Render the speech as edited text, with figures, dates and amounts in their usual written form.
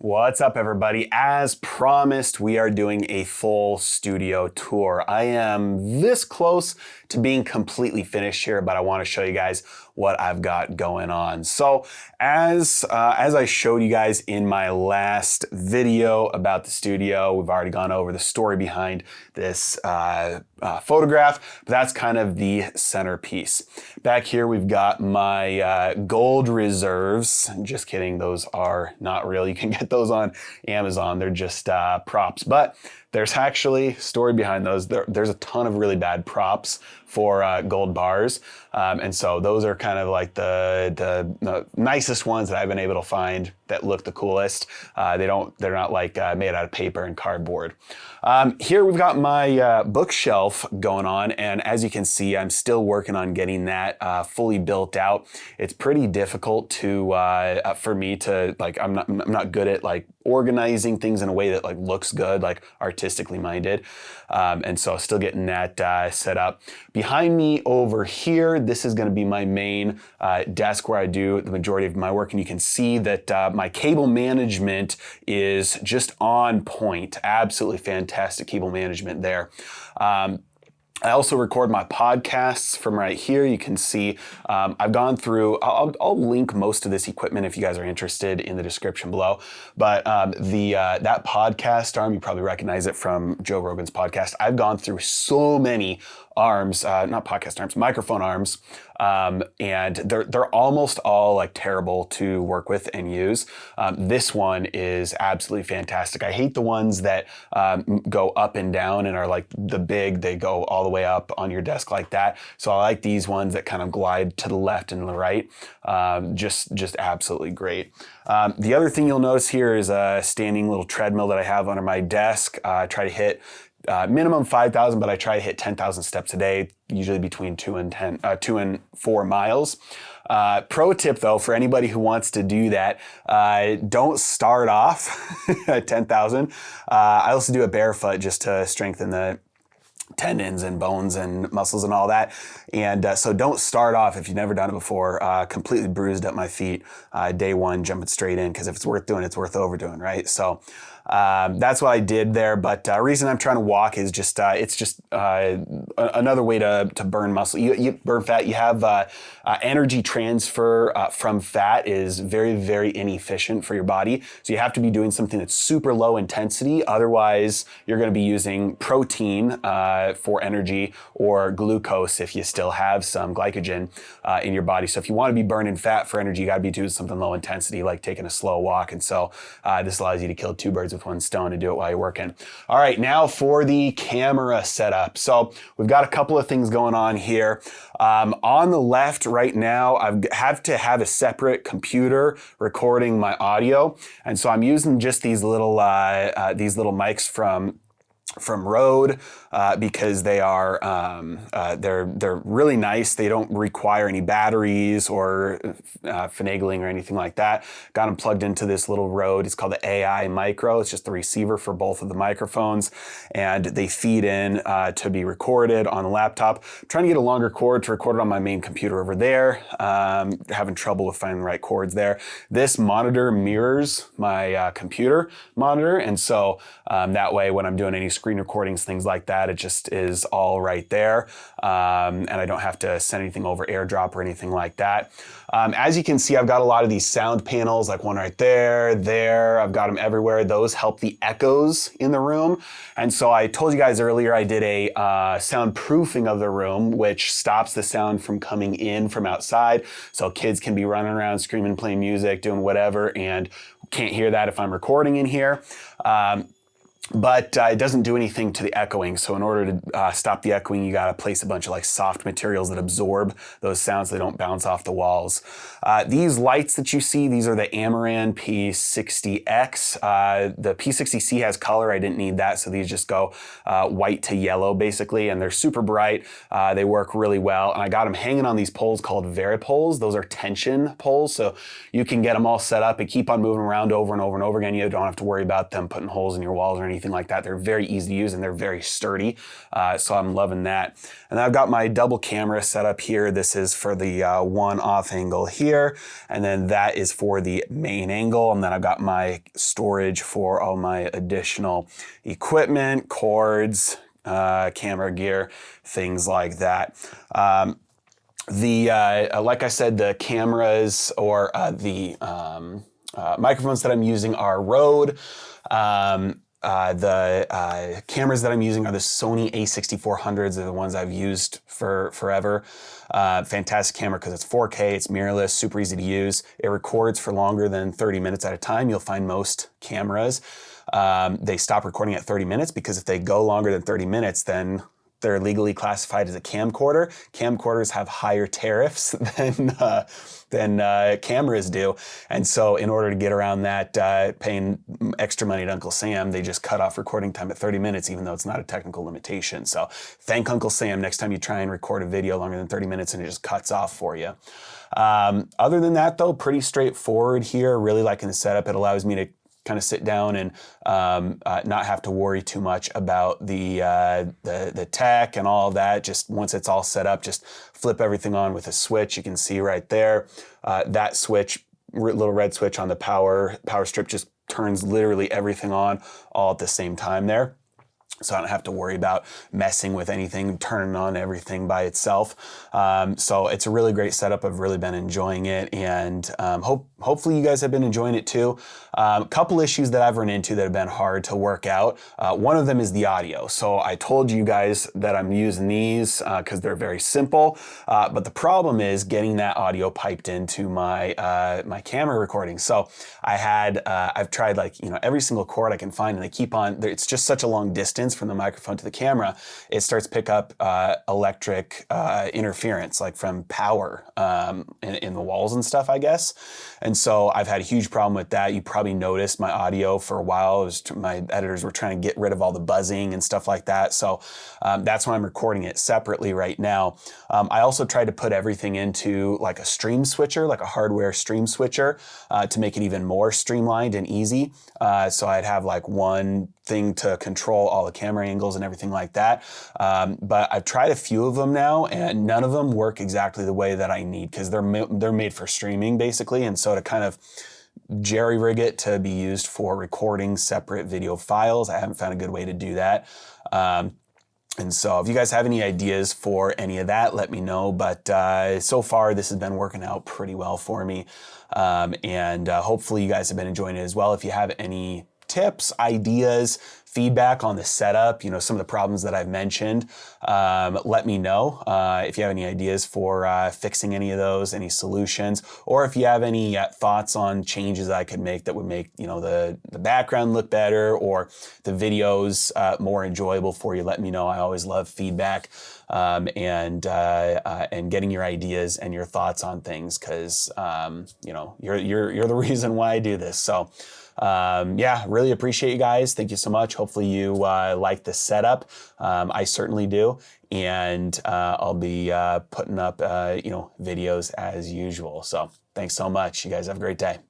What's up, everybody? As promised, we are doing a full studio tour. I am this close to being completely finished here, but I want to show you guys what I've got going on. So as I showed you guys in my last video about the studio, we've already gone over the story behind this photograph, but that's kind of the centerpiece. Back here, we've got my gold reserves. Just kidding, those are not real. You can get those on Amazon. They're just props, but there's actually a story behind those. There's a ton of really bad props for gold bars. And so those are kind of like the nicest ones that I've been able to find that look the coolest. They're not like made out of paper and cardboard. Here we've got my bookshelf going on, and as you can see, I'm still working on getting that fully built out. It's pretty difficult for me to I'm not good at like organizing things in a way that like looks good, like artistically minded. And so still getting that set up. Behind me over here, this is going to be my main desk where I do the majority of my work. And you can see that my cable management is just on point. Absolutely fantastic cable management there. I also record my podcasts from right here. You can see I've gone through, I'll link most of this equipment if you guys are interested in the description below. But that podcast arm, you probably recognize it from Joe Rogan's podcast. I've gone through so many arms, not podcast arms, microphone arms, and they're almost all like terrible to work with and use. This one is absolutely fantastic. I hate the ones that go up and down and are like they go all the way up on your desk like that. So I like these ones that kind of glide to the left and the right. Just absolutely great. The other thing you'll notice here is a standing little treadmill that I have under my desk. I try to hit minimum 5,000, but I try to hit 10,000 steps a day, usually between 2 and 4 miles. Pro tip though, for anybody who wants to do that, don't start off at 10,000. I also do it barefoot just to strengthen the tendons and bones and muscles and all that. And so don't start off, if you've never done it before, completely bruised up my feet day one, jumping straight in, because if it's worth doing, it's worth overdoing, right? So that's what I did there. But reason I'm trying to walk is just it's just another way to burn muscle. You burn fat. You have energy transfer from fat is very, very inefficient for your body. So you have to be doing something that's super low intensity. Otherwise, you're going to be using protein for energy or glucose if you still have some glycogen in your body. So if you want to be burning fat for energy, you got to be doing something low intensity, like taking a slow walk. And so this allows you to kill 2 birds with 1 stone and do it while you're working. All right, now for the camera setup. So we've got a couple of things going on here. On the left right now, I have to have a separate computer recording my audio. And so I'm using just these little mics from Rode because they are they're really nice. They don't require any batteries or finagling or anything like that. Got them plugged into this little Rode. It's called the AI Micro. It's just the receiver for both of the microphones, and they feed in to be recorded on a laptop. I'm trying to get a longer cord to record it on my main computer over there. Having trouble with finding the right cords there. This monitor mirrors my computer monitor, and so that way when I'm doing any screen recordings, things like that, it just is all right there. And I don't have to send anything over AirDrop or anything like that. As you can see, I've got a lot of these sound panels, like one right there. I've got them everywhere. Those help the echoes in the room. And so I told you guys earlier, I did a soundproofing of the room, which stops the sound from coming in from outside. So kids can be running around screaming, playing music, doing whatever, and can't hear that if I'm recording in here. But it doesn't do anything to the echoing. So in order to stop the echoing, you got to place a bunch of like soft materials that absorb those sounds so they don't bounce off the walls. These lights that you see, these are the Amaran P60X. The P60C has color. I didn't need that. So these just go white to yellow basically, and they're super bright. They work really well. And I got them hanging on these poles called Varipoles. Those are tension poles. So you can get them all set up and keep on moving around over and over and over again. You don't have to worry about them putting holes in your walls or anything anything like that. They're very easy to use and they're very sturdy. So I'm loving that. And I've got my double camera set up here. This is for the one off angle here. And then that is for the main angle. And then I've got my storage for all my additional equipment, cords, camera gear, things like that. Like I said, the cameras or the microphones that I'm using are Rode. The cameras that I'm using are the Sony A6400s. They're the ones I've used for forever. Fantastic camera because it's 4K, it's mirrorless, super easy to use. It records for longer than 30 minutes at a time. You'll find most cameras, they stop recording at 30 minutes because if they go longer than 30 minutes, then they're legally classified as a camcorder. Camcorders have higher tariffs than cameras do. And so in order to get around that, paying extra money to Uncle Sam, they just cut off recording time at 30 minutes, even though it's not a technical limitation. So thank Uncle Sam next time you try and record a video longer than 30 minutes and it just cuts off for you. Other than that though, pretty straightforward here. Really liking the setup. It allows me to kind of sit down and not have to worry too much about the tech and all of that. Just once it's all set up, just flip everything on with a switch. You can see right there, that switch, little red switch on the power strip just turns literally everything on all at the same time there. So I don't have to worry about messing with anything, turning on everything by itself. So it's a really great setup. I've really been enjoying it, and hopefully you guys have been enjoying it too. A couple issues that I've run into that have been hard to work out. One of them is the audio. So I told you guys that I'm using these because they're very simple, but the problem is getting that audio piped into my my camera recording. So I've tried every single cord I can find, and they keep on. It's just such a long distance from the microphone to the camera. It starts to pick up electric interference, like from power in the walls and stuff, I guess. And so I've had a huge problem with that. You probably noticed my audio for a while. My editors were trying to get rid of all the buzzing and stuff like that. So that's why I'm recording it separately right now. I also tried to put everything into like a stream switcher, like a hardware stream switcher, to make it even more streamlined and easy. So I'd have like one thing to control all the camera angles and everything like that. But I've tried a few of them now, and none of them work exactly the way that I need because they're made for streaming basically. And so to kind of jerry rig it to be used for recording separate video files, I haven't found a good way to do that. And so if you guys have any ideas for any of that, let me know. But so far, this has been working out pretty well for me. And hopefully you guys have been enjoying it as well. If you have any tips, ideas, feedback on the setup, some of the problems that I've mentioned, let me know. If you have any ideas for fixing any of those, any solutions, or if you have any thoughts on changes I could make that would make the background look better or the videos more enjoyable for you, let me know. I always love feedback and getting your ideas and your thoughts on things because you're the reason why I do this. So. Yeah, really appreciate you guys. Thank you so much. Hopefully you like the setup. I certainly do. And I'll be putting up videos as usual. So thanks so much. You guys have a great day.